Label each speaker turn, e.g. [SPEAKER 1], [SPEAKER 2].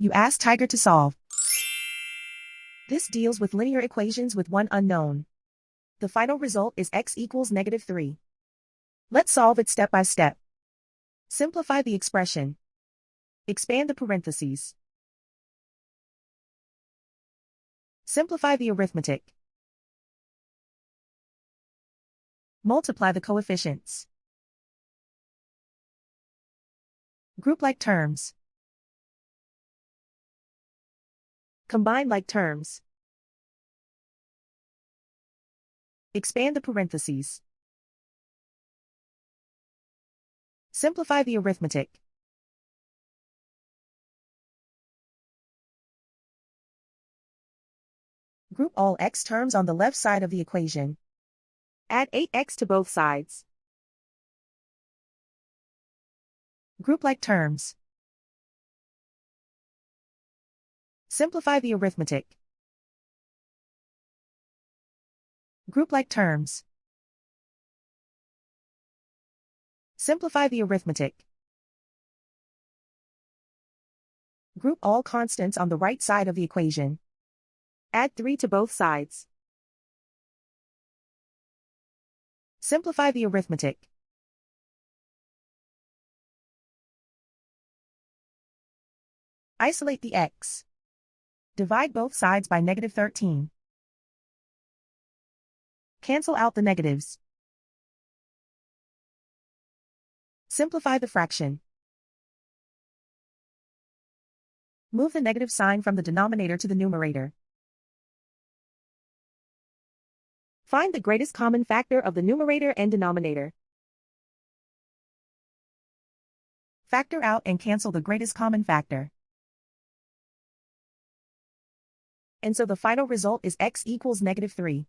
[SPEAKER 1] You ask Tiger to solve. This deals with linear equations with one unknown. The final result is x equals -3. Let's solve it step by step. Simplify the expression. Expand the parentheses. Simplify the arithmetic. Multiply the coefficients. Group like terms. Combine like terms. Expand the parentheses. Simplify the arithmetic. Group all x terms on the left side of the equation. Add 8x to both sides. Group like terms. Simplify the arithmetic. Group like terms. Simplify the arithmetic. Group all constants on the right side of the equation. Add 3 to both sides. Simplify the arithmetic. Isolate the x. Divide both sides by -13. Cancel out the negatives. Simplify the fraction. Move the negative sign from the denominator to the numerator. Find the greatest common factor of the numerator and denominator. Factor out and cancel the greatest common factor. And so the final result is x equals -3.